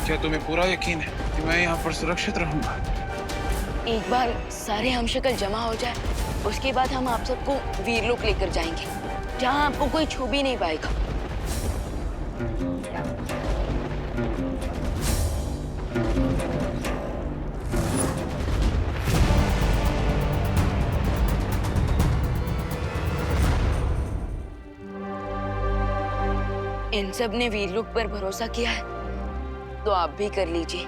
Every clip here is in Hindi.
क्या तुम्हें पूरा यकीन है कि मैं यहाँ पर सुरक्षित रहूंगा? एक बार सारे हमशक्ल जमा हो जाए, उसके बाद हम आप सबको वीरलोक लेकर जाएंगे, जहाँ आपको कोई छू भी नहीं पाएगा। इन सब ने वीरलोक पर भरोसा किया है, तो आप भी कर लीजिए।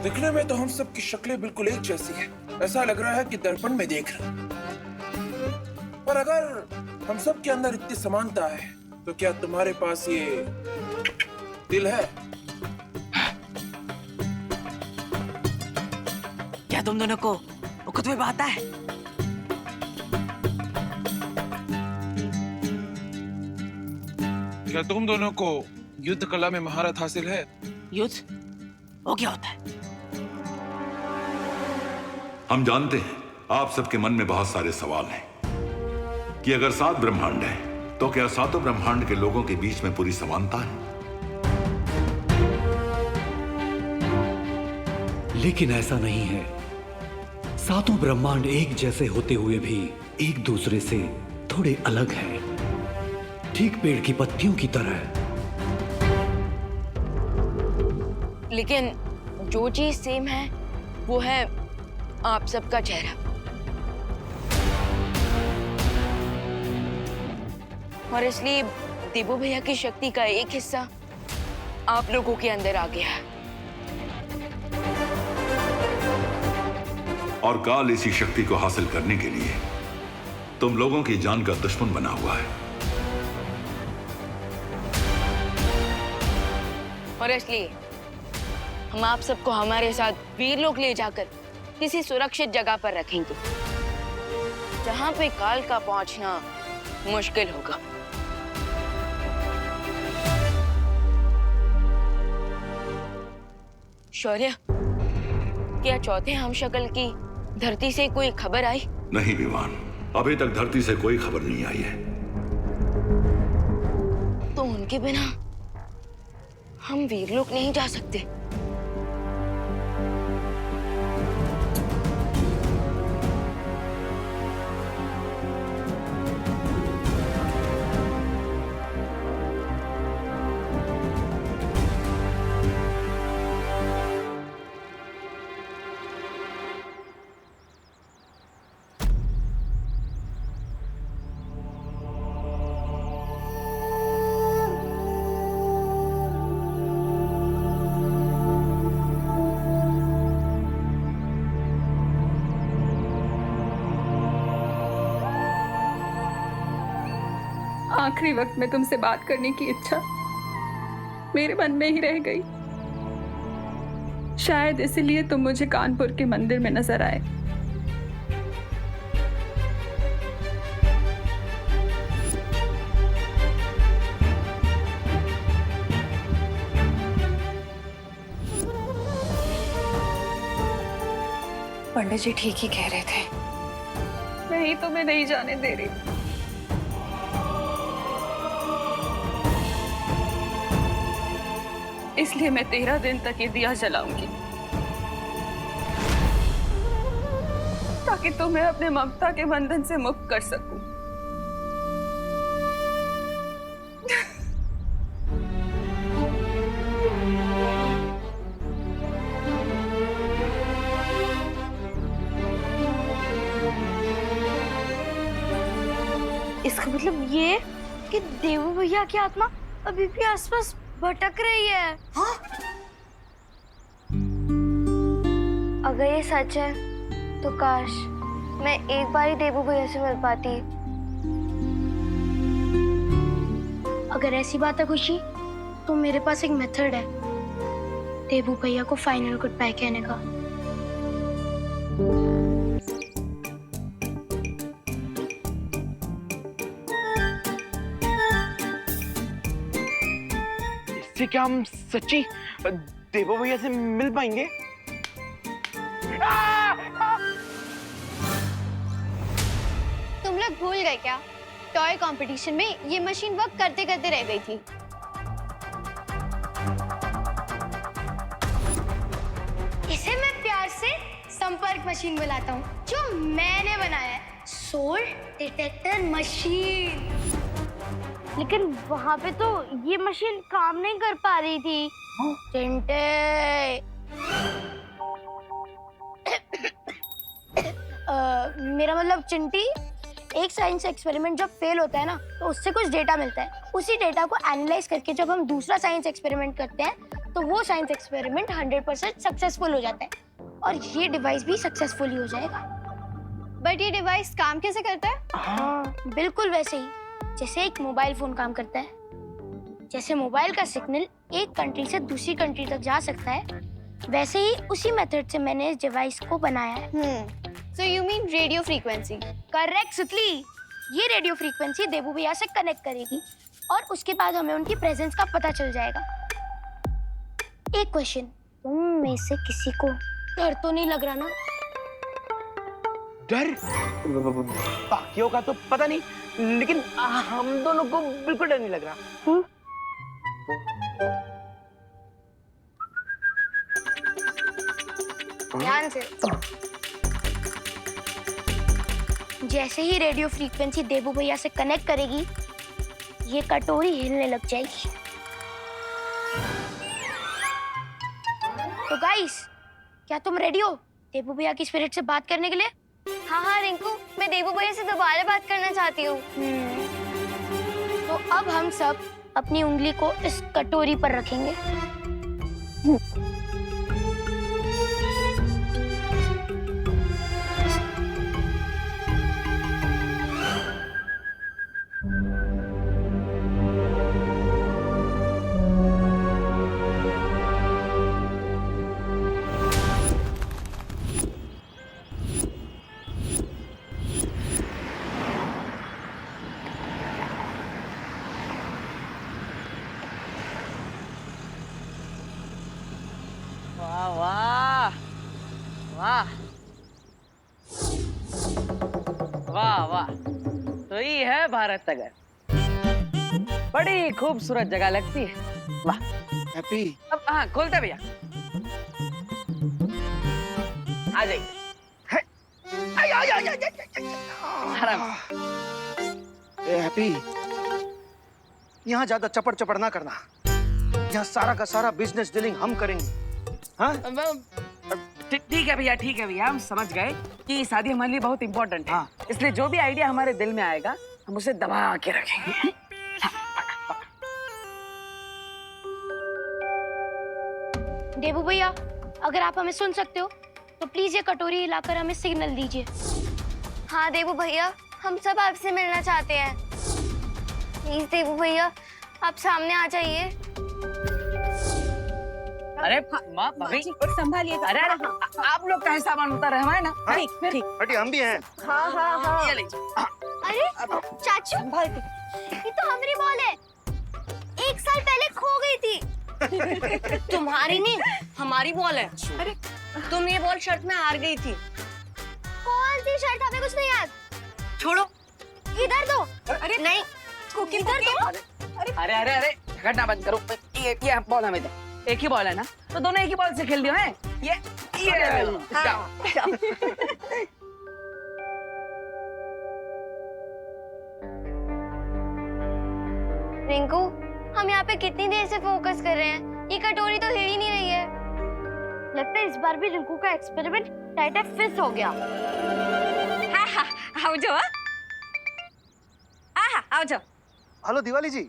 दिखने में तो हम सब की शक्लें बिल्कुल एक जैसी है। ऐसा लग रहा है कि दर्पण में देख रहे हैं। पर अगर हम सब के अंदर इतनी समानता है, तो क्या तुम्हारे पास ये दिल है? क्या तुम दोनों को खुद में आता है? क्या तुम दोनों को युद्ध कला में महारत हासिल है? युद्ध वो क्या होता है? हम जानते हैं आप सबके मन में बहुत सारे सवाल हैं कि अगर 7 ब्रह्मांड हैं, तो क्या सातों ब्रह्मांड के लोगों के बीच में पूरी समानता है? लेकिन ऐसा नहीं है। सातों ब्रह्मांड एक जैसे होते हुए भी एक दूसरे से थोड़े अलग हैं, ठीक पेड़ की पत्तियों की तरह। लेकिन जो चीज सेम है वो है आप सबका चेहरा। और इसलिए देवो भैया की शक्ति का एक हिस्सा आप लोगों के अंदर आ गया है। और काल इसी शक्ति को हासिल करने के लिए तुम लोगों की जान का दुश्मन बना हुआ है। और इसलिए हम आप सबको हमारे साथ वीरलोक ले जाकर किसी सुरक्षित जगह पर रखेंगे, जहां पे काल का पहुंचना मुश्किल होगा। शौर्य, क्या चौथे हमशक्ल की धरती से कोई खबर आई? नहीं विमान, अभी तक धरती से कोई खबर नहीं आई है। तो उनके बिना हम वीरलोक नहीं जा सकते। आखिरी वक्त में तुमसे बात करने की इच्छा मेरे मन में ही रह गई। शायद इसलिए तुम मुझे कानपुर के मंदिर में नजर आए। पंडित जी ठीक ही कह रहे थे। मैं ही तुम्हें नहीं जाने दे रही। इसलिए मैं 13 दिन तक ये दिया जलाऊंगी, ताकि तुम्हें अपने ममता के बंधन से मुक्त कर सकूं। इसका मतलब ये कि देवू भैया की आत्मा अभी भी आसपास भटक रही है। हाँ? अगर ये सच है तो काश मैं एक बार ही देवू भैया से मिल पाती। अगर ऐसी बात है खुशी, तो मेरे पास एक मेथड है देवू भैया को फाइनल गुड बाय कहने का। इससे क्या हम सच्ची देवो भैया से मिल पाएंगे? तुम लोग भूल गए क्या? टॉय कंपटीशन में ये मशीन वर्क करते करते रह गई थी। इसे मैं प्यार से संपर्क मशीन बुलाता हूँ, जो मैंने बनाया है, सोल डिटेक्टर मशीन। लेकिन वहाँ पे तो ये मशीन काम नहीं कर पा रही थी। चिंटे मेरा मतलब चिंटी, एक साइंस एक्सपेरिमेंट जब फेल होता है ना, तो उससे कुछ डेटा मिलता है। उसी डेटा को एनालाइज करके जब हम दूसरा साइंस एक्सपेरिमेंट करते हैं, तो वो साइंस एक्सपेरिमेंट 100% सक्सेसफुल हो जाता है और ये डिवाइस भी सक्सेसफुल ही हो जाएगा। बट ये डिवाइस काम कैसे करता है? हाँ, बिल्कुल वैसे ही जैसे एक मोबाइल फोन काम करता है। जैसे मोबाइल का सिग्नल एक कंट्री से दूसरी कंट्री तक जा सकता है, वैसे ही उसी मेथड से मैंने इस डिवाइस को बनाया है। So you mean radio frequency? Correct, सुतली। ये रेडियो फ्रीक्वेंसी देवू भैया से कनेक्ट करेगी और उसके बाद हमें उनकी प्रेजेंस का पता चल जाएगा। एक क्वेश्चन, तुम में से किसी को डर तो नहीं लग रहा ना? डर? बाकियों का तो पता नहीं, लेकिन हम दोनों को बिल्कुल डर नहीं लग रहा। ध्यान से। जैसे ही रेडियो फ्रीक्वेंसी देवू भैया से कनेक्ट करेगी, ये कटोरी हिलने लग जाएगी। तो गाइस, क्या तुम रेडी हो देवू भैया की स्पिरिट से बात करने के लिए? हाँ हाँ रिंकू, मैं देवू भैया से दोबारा बात करना चाहती हूँ। तो अब हम सब अपनी उंगली को इस कटोरी पर रखेंगे। वाह वाह वाह वाह वाह, तो ये है भारत नगर। बड़ी खूबसूरत जगह लगती है। वाह हैप्पी। अब हाँ खोलते भैया, आ जाइए। आराम। ए हैप्पी, यहाँ ज्यादा चपड़ चपड़ ना करना। यहाँ सारा का सारा बिजनेस डीलिंग हम करेंगे। हाँ? ठीक है भैया, ठीक है भैया, हम समझ गए कि शादी हमारे लिए बहुत इम्पोर्टेंट है। हाँ। इसलिए जो भी आइडिया हमारे दिल में आएगा, हम उसे दबा के रखेंगे। देवू भैया, अगर आप हमें सुन सकते हो तो प्लीज ये कटोरी हिलाकर हमें सिग्नल दीजिए। हाँ देवू भैया, हम सब आपसे मिलना चाहते हैं। प्लीज देवू भैया, आप सामने आ जाइए। अरे माँ भाभी संभालिए। अरे आप लोग का सामान उतार रहे हैं ना? ठीक ठीक, हटी, हम भी हैं। हाँ हाँ हाँ। ये लीजिए। अरे चाचू, ये तो हमारी बॉल है, 1 साल पहले खो गई थी। तुम्हारी नहीं, हमारी बॉल है। अरे तुम ये बॉल शर्त में हार गई थी। कौन सी शर्त? हमें कुछ नहीं याद। छोड़ो, इधर दो। अरे नहीं, इधर दो। अरे अरे अरे झगड़ना बंद करो। ये बॉल हमें दे। एक ही बॉल है ना, तो दोनों एक ही बॉल से खेल दियो हैं। ये जाओ। रिंकू, हम यहाँ पे कितनी देर से फोकस कर रहे हैं, ये कटोरी तो हिल ही नहीं रही है। लगता है इस बार भी रिंकू का एक्सपेरिमेंट टाइट फिक्स हो गया। हाँ हाँ, आओ जाओ। हाँ हाँ, आओ जाओ। हेलो दिवाली जी,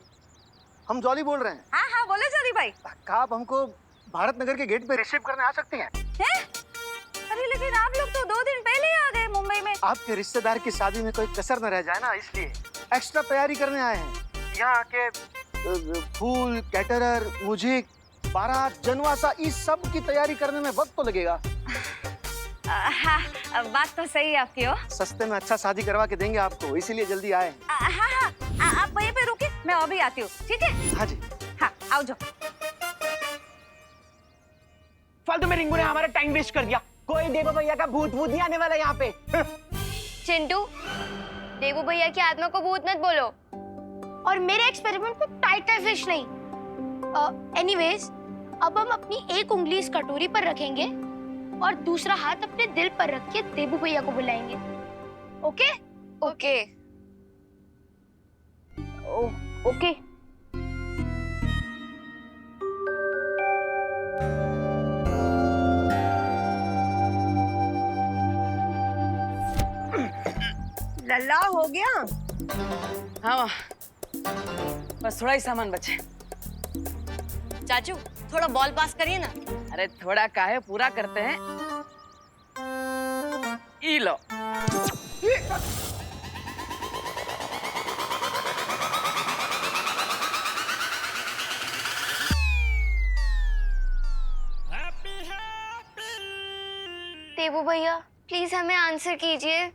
हम जॉली बोल रहे हैं। हाँ हाँ बोलो जॉली भाई। क्या आप हमको भारत नगर के गेट पे रिसीव करने आ सकती हैं? हैं? अरे लेकिन आप लोग तो 2 दिन पहले ही आ गए मुंबई में। आपके रिश्तेदार की शादी में कोई कसर न रह जाए ना, इसलिए एक्स्ट्रा तैयारी करने आए हैं। यहाँ आके फूल, कैटरर, म्यूजिक, बारात, जनवासा, इस सब की तैयारी करने में वक्त तो लगेगा। हाँ बात तो सही है आपकी हो। सस्ते में अच्छा शादी करवा के देंगे आपको, इसीलिए जल्दी आए। हाँ हाँ आप वहीं पे रुके, मैं अभी आती हूँ, ठीक है? हाँ जी। हाँ आओ जाओ। फालतू में रिंगू ने हमारा टाइम वेस्ट कर दिया। कोई देवो भैया का भूत भूत नहीं आने वाला यहाँ पे। चिंटू, देवू भैया की आत्मा को भूत मत बोलो। और मेरे एक्सपेरिमेंट पे टाइट फिश नहीं। एनीवेज, अब हम अपनी एक उंगली इस कटोरी पर रखेंगे और दूसरा हाथ अपने दिल पर रख के देवू भैया को बुलाएंगे। ओके? ओके। ओके। लल्ला हो गया? हाँ बस थोड़ा ही सामान बचे। चाचू, थोड़ा बॉल पास करिए ना। अरे थोड़ा काहे, पूरा करते हैं। ई लो। देवू भैया प्लीज हमें आंसर कीजिए।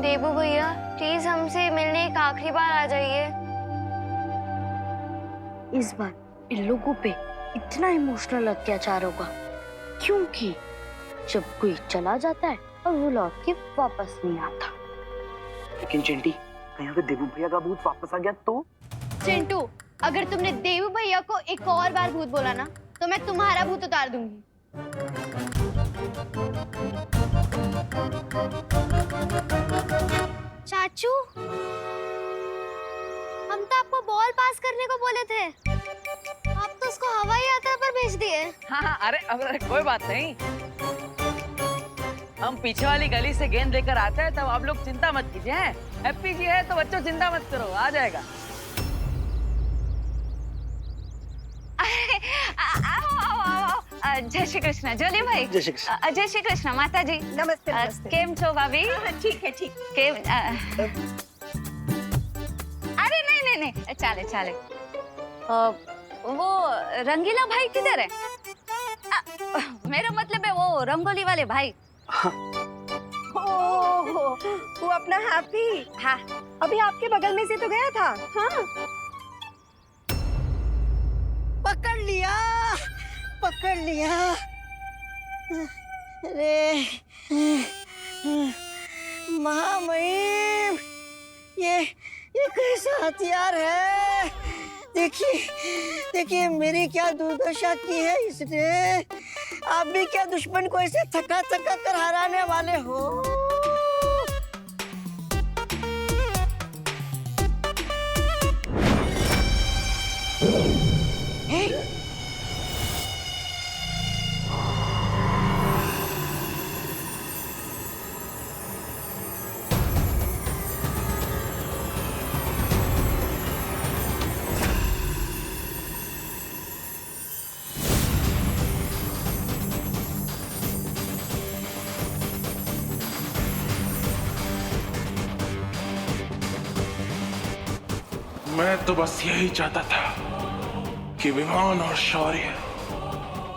देवू भैया प्लीज हमसे मिलने एक आखिरी बार आ जाइए। इस बार इन लोगों पे इतना इमोशनल अत्याचार होगा क्योंकि जब कोई चला जाता है और वो लौट के वापस नहीं आता। लेकिन चिंटी, कहीं अगर देवू भैया का भूत वापस आ गया तो? चिंटू, अगर तुमने देवू भैया को एक और बार भूत बोला ना तो मैं तुम्हारा भूत उतार दूंगी। चाचू, हम तो आपको बॉल पास करने को बोले थे, आप तो उसको हवाई यात्रा पर भेज दिए। हाँ अरे अब कोई बात नहीं, हम पीछे वाली गली से गेंद लेकर आते हैं, तब आप लोग चिंता मत कीजिए। हैप्पी जी है तो बच्चों चिंता मत करो, आ जाएगा। जय श्री कृष्ण जोली भाई। जय श्री कृष्ण। जय श्री कृष्ण माता जी। नमस्ते नमस्ते। केम छो भाभी? ठीक है ठीक। केम अरे नहीं नहीं नहीं चाले चाले। वो रंगीला भाई किधर है? मेरा मतलब है वो रंगोली वाले भाई। ओह वो अपना हैप्पी। हाँ अभी आपके बगल में से तो गया था। हाँ पकड़ लिया। अरे महामहिम, ये कैसा हथियार है? देखिए मेरी क्या दुर्दशा की है इसने। आप भी क्या दुश्मन को ऐसे थका थका कर हराने वाले हो? मैं तो बस यही चाहता था कि विमान और शौर्य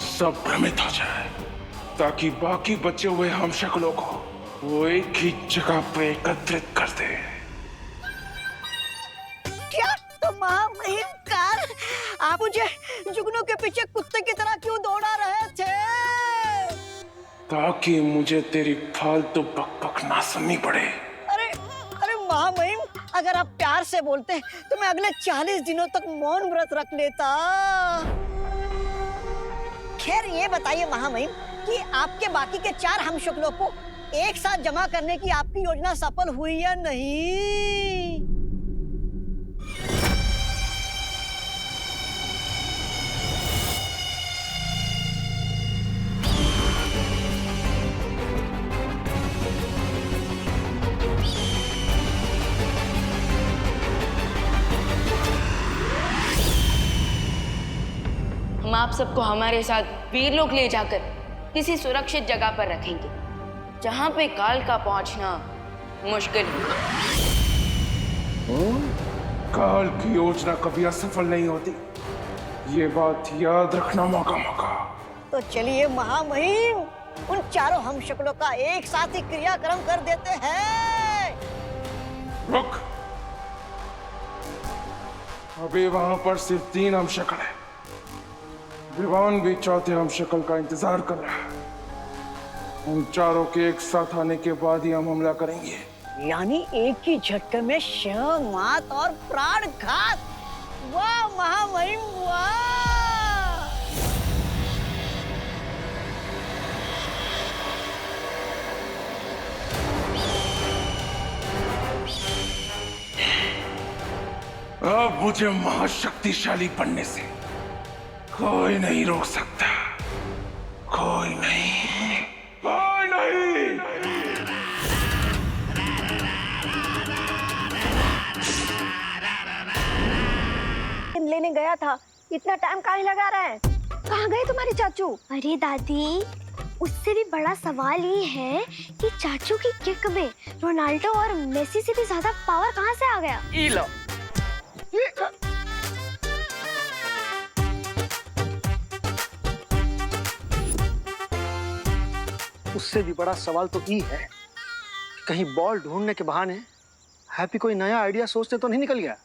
सब भ्रमित हो जाए ताकि बाकी बचे हुए हम शक्लों को वो एक ही जगह पे एकत्रित कर दे। क्या तो महामहिम कार, आप मुझे जुगनू के पीछे कुत्ते की तरह क्यों दौड़ा रहे थे? ताकि मुझे तेरी फालतू बकबक ना सुननी पड़े। अरे महामहिम, अगर आप प्यार से बोलते तो मैं अगले 40 दिनों तक मौन व्रत रख लेता। खैर ये बताइए महामहिम कि आपके बाकी के 4 हमशक्लों को एक साथ जमा करने की आपकी योजना सफल हुई या नहीं? आप सबको हमारे साथ वीरलोक ले जाकर किसी सुरक्षित जगह पर रखेंगे, जहां पे काल का पहुंचना मुश्किल होगा। काल की योजना कभी असफल नहीं होती, ये बात याद रखना। मौका तो चलिए महामहिम, उन चारों हमशक्लों का एक साथ ही क्रियाक्रम कर देते हैं। रुक, अभी वहां पर सिर्फ 3 हमशक्ल है। विवान भी चौथे हमशक्ल का इंतजार कर रहा है। उन चारों के एक साथ आने के बाद ही हम हमला करेंगे। यानी एक ही झटके में शव, मात और प्राण घात। वाह महामहिम वाह! अब मुझे महाशक्तिशाली बनने से कोई नहीं रोक सकता। कोई नहीं, कोई नहीं। लेने गया था, इतना टाइम काहे लगा रहा है? कहाँ गए तुम्हारे चाचू? अरे दादी, उससे भी बड़ा सवाल ये है कि चाचू की किक में रोनाल्डो और मेसी से भी ज्यादा पावर कहाँ से आ गया? ई लो। उससे भी बड़ा सवाल तो ये है, कहीं बॉल ढूंढने के बहाने हैप्पी कोई नया आइडिया सोचते तो नहीं निकल गया।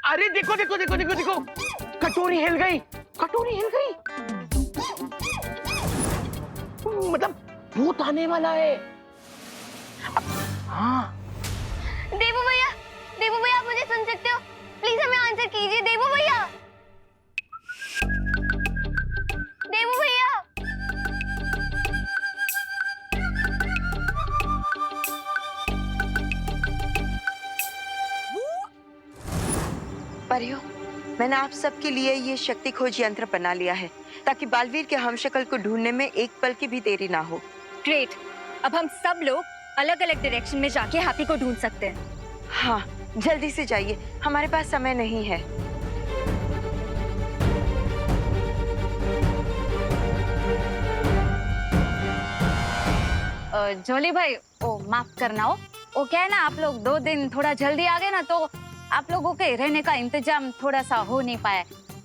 अरे देखो देखो देखो देखो देखो, कटोरी हिल गई, कटोरी हिल गई। मतलब भूत आने वाला है। हाँ देवू भैया, आप मुझे सुन सकते हो? प्लीज हमें आंसर कीजिए देवू भैया। देवू भैया, परियो, मैंने आप सबके लिए ये शक्ति खोज यंत्र बना लिया है ताकि बालवीर के हमशक्ल को ढूंढने में एक पल की भी देरी ना हो। ग्रेट, अब हम सब लोग अलग अलग डायरेक्शन में जाके हैप्पी को ढूंढ सकते हैं। हाँ, जल्दी से जाइए, हमारे पास समय नहीं है। जोली भाई, ओ माफ करना हो, वो क्या है ना, आप लोग 2 दिन थोड़ा जल्दी आ गए ना, तो आप लोगों के रहने का इंतजाम थोड़ा सा हो नहीं पाया।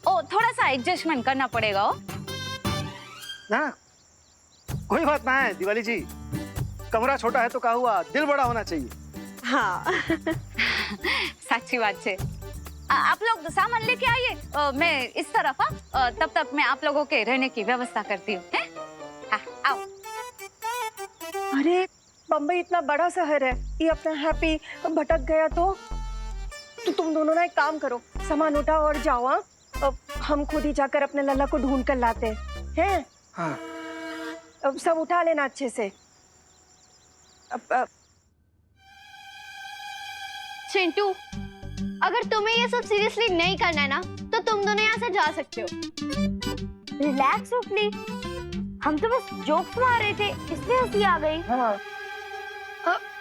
ओ थोड़ा सा एडजस्टमेंट करना पड़ेगा। ओ ना कोई बात ना है दिवाली जी, कमरा छोटा है तो क्या हुआ, दिल बड़ा होना चाहिए। हाँ सच्ची बात है। आप लोग सामान लेके आइए, मैं इस तरफ। तब तक मैं आप लोगों के रहने की व्यवस्था करती हूँ। आओ। अरे बम्बई इतना बड़ा शहर है, ये अपना हैप्पी भटक गया तो तुम दोनों ना एक काम करो, सामान उठाओ और जाओ। हाँ, अब हम खुद ही जाकर अपने लल्ला को ढूंढ कर लाते हैं। हाँ। अब सब उठा लेना अच्छे से। अब चिंटू, अगर तुम्हें ये सब सीरियसली नहीं करना है ना, तो तुम दोनों यहाँ से जा सकते हो। रिलैक्स हो प्लीज, हम तो बस जोक्स मार रहे थे, इसलिए हंसी आ गई। हाँ।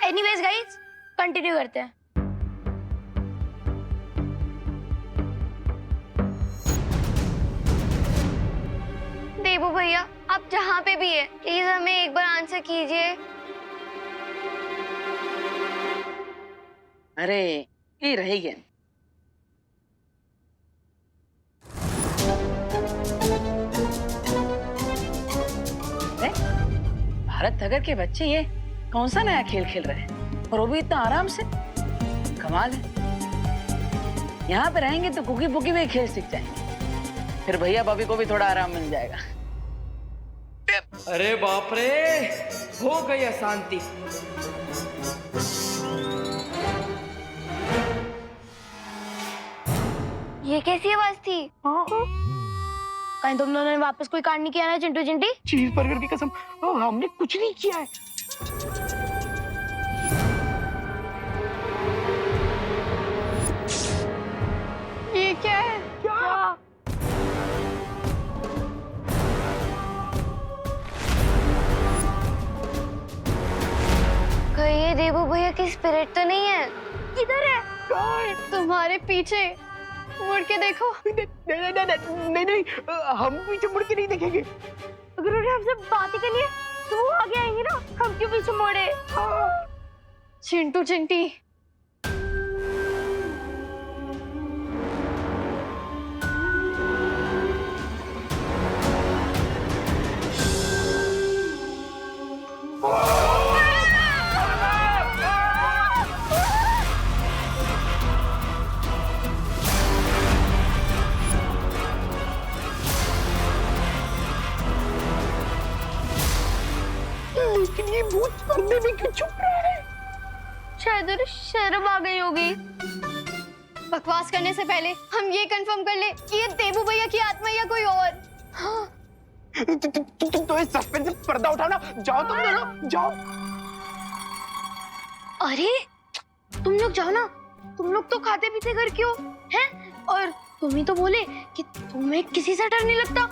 एनीवेज गाइस, कंटिन्यू करते हैं। देवू भैया, आप जहाँ पे भी है, प्लीज हमें एक बार आंसर कीजिए। अरे ये रहेगी। भारत नगर के बच्चे ये कौन सा नया खेल खेल रहे हैं, और वो भी इतना आराम से। कमाल है। यहाँ पे रहेंगे तो कुकी पुकी में खेल सीख जाएंगे, फिर भैया भाभी को भी थोड़ा आराम मिल जाएगा। अरे बाप रे, हो गई अशांति। ये कैसी आवाज थी? कहीं तुम दोनों ने वापस कोई कांड नहीं किया ना चिंटू चिंटी? चीज बर्गर की कसम, हमने कुछ नहीं किया है। ये क्या है? क्या? कहीं ये देवू भैया की स्पिरिट तो नहीं है? किधर है? तुम्हारे पीछे मुड़ के देखो। नहीं, हम पीछे मुड़ के नहीं देखेंगे। अगर उन्हें हमसे बात ही करनी है तो वो आगे आएंगे ना, हम क्यों पीछे मुड़े? चिंटू चिंटी, लेकिन ये भूत पर्दे में क्यों छुप रहा है? शायद उन्हें शर्म आ गई होगी। बकवास करने से पहले हम ये कंफर्म कर ले कि ये देवू भैया की आत्मा या कोई और। तो इस सस्पेंस से पर्दा उठाओ ना, जाओ तुम दोनों, जाओ। अरे तुम लोग जाओ ना, तुम लोग तो खाते पीते घर क्यों हैं? और तुम ही तो बोले कि तुम्हें किसी से डर नहीं लगता।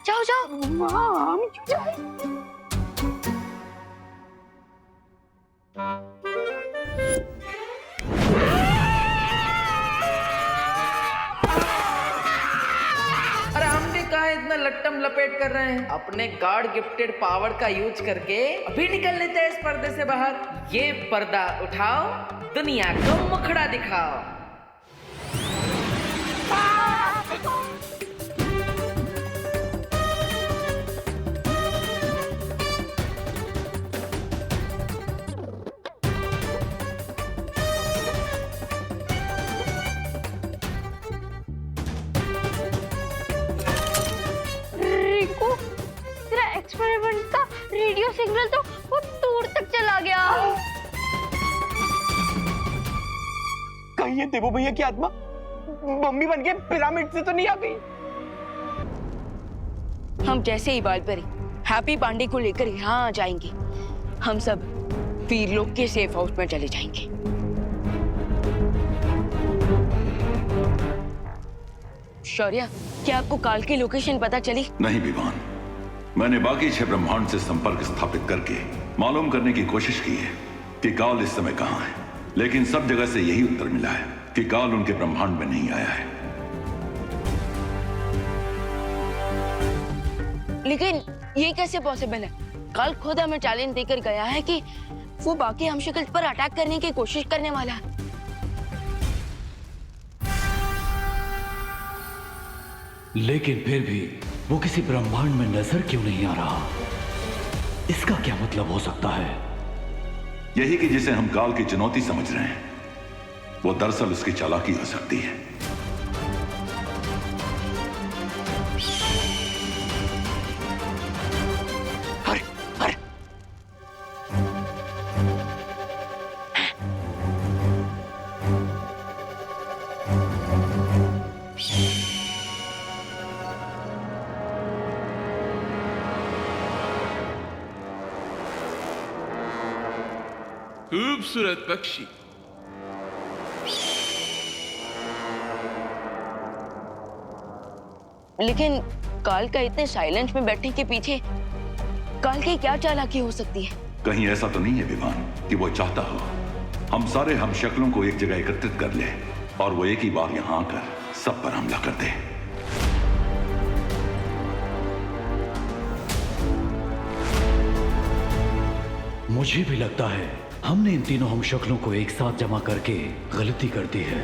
जाओ जाओ। हम क्यों जाएं? अरे हमने कहा इतना लट्टम लपेट कर रहे हैं? अपने गॉड गिफ्टेड पावर का यूज करके अभी निकल लेते हैं इस पर्दे से बाहर। ये पर्दा उठाओ, दुनिया को मुखड़ा दिखाओ। रिंकू, तेरा एक्सपेरिमेंट का रेडियो सिग्नल तो बहुत दूर तक चला गया। कहीं ये देवू भैया की आत्मा मम्मी बन के पिरामिड से तो नहीं आ गई? हम जैसे ही बाल पर हैप्पी पांडे को लेकर यहाँ आ जाएंगे, हम सब वीरलोक के सेफ हाउस में चले जाएंगे। शौर्य, क्या आपको काल की लोकेशन पता चली? नहीं विवान, मैंने बाकी 6 ब्रह्मांड से संपर्क स्थापित करके मालूम करने की कोशिश की है कि काल इस समय कहाँ है, लेकिन सब जगह से यही उत्तर मिला है कि काल उनके ब्रह्मांड में नहीं आया है। लेकिन ये कैसे पॉसिबल है? काल खुद हमें चैलेंज देकर गया है कि वो बाकी हमशक्ल पर अटैक करने की कोशिश करने वाला है। लेकिन फिर भी वो किसी ब्रह्मांड में नजर क्यों नहीं आ रहा? इसका क्या मतलब हो सकता है? यही कि जिसे हम काल की चुनौती समझ रहे हैं, वो दरअसल उसकी चालाकी हो सकती है। खूबसूरत पक्षी। लेकिन काल का इतने साइलेंस में बैठने के पीछे काल की क्या चालाकी हो सकती है? कहीं ऐसा तो नहीं है विवान कि वो चाहता हो हम सारे हम शक्लों को एक जगह एकत्रित कर ले और वो एक ही बार यहाँ आकर सब पर हमला कर दे। मुझे भी लगता है हमने इन तीनों हम शक्लों को एक साथ जमा करके गलती कर दी है।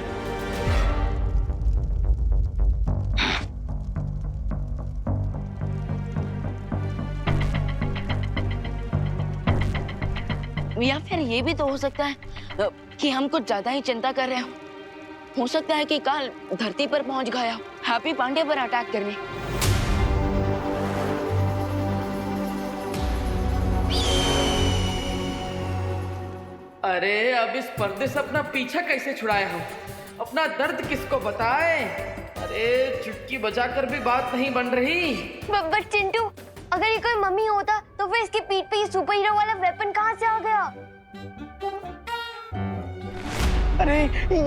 या फिर ये भी तो हो सकता है कि हम कुछ ज्यादा ही चिंता कर रहे हो सकता है कि काल धरती पर पहुंच गया हो हैप्पी पांडे पर अटैक करने। अरे अब इस पर्दे से अपना पीछा कैसे छुड़ाए हम? अपना दर्द किसको बताए? अरे चुटकी बजाकर भी बात नहीं बन रही। बट चिंटू, अगर ये कोई मम्मी होता तो फिर इसकी पीठ पे ये सुपर हीरो वाला वेपन कहाँ से आ गया? अरे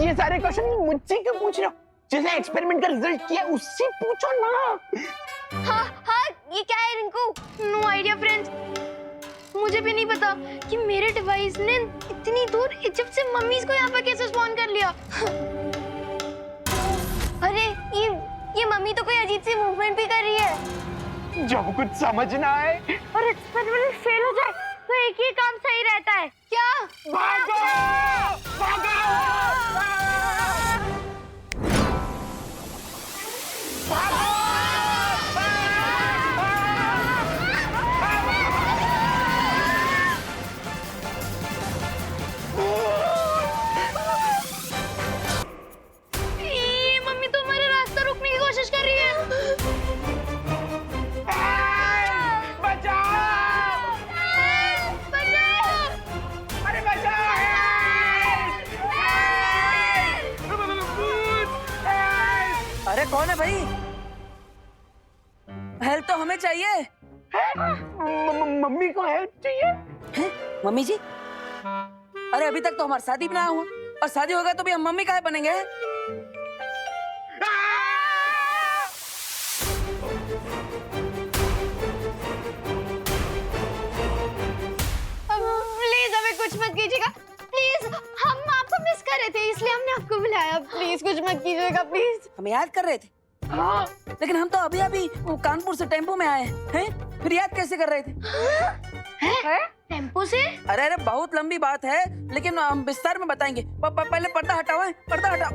ये सारे क्वेश्चन मुझसे क्यों पूछ रहे हो? जिसने एक्सपेरिमेंट का रिजल्ट किया उससे पूछो ना। हाँ, ये क्या है रिंकू? No idea friends. मुझे भी नहीं पता कि मेरे डिवाइस ने इतनी दूर इजिप्ट से मम्मीज को यहाँ पर कैसे स्पॉन कर लिया। अरे ये मम्मी तो कोई अजीब सी मूवमेंट भी कर रही है। जब कुछ समझ ना आए और एक्सपेरिमेंट फेल हो जाए तो एक ही काम सही रहता है। क्या? भागो! भागो! ये मम्मी तो हमारा रास्ता रोकने की कोशिश कर रही है। बचाओ! बचाओ! अरे बचाओ! अरे कौन है भाई? हेल्प तो हमें चाहिए। मम्मी को हेल्प चाहिए? हैं? मम्मी जी? अरे अभी तक तो हमारा शादी भी ना हुआ, और शादी होगा तो भी हम मम्मी काहे बनेंगे? प्लीज हमें कुछ मत कीजिएगा प्लीज। हम आपको मिस कर रहे थे इसलिए हमने आपको बुलाया। प्लीज कुछ मत कीजिएगा प्लीज। हम याद कर रहे थे। हाँ। लेकिन हम तो अभी अभी वो कानपुर से टेम्पो में आए हैं, फिर याद कैसे कर रहे थे? टेम्पो से? अरे बहुत लंबी बात है, लेकिन हम विस्तार में बताएंगे। पहले पर्दा हटाओ, पर्दा हटाओ।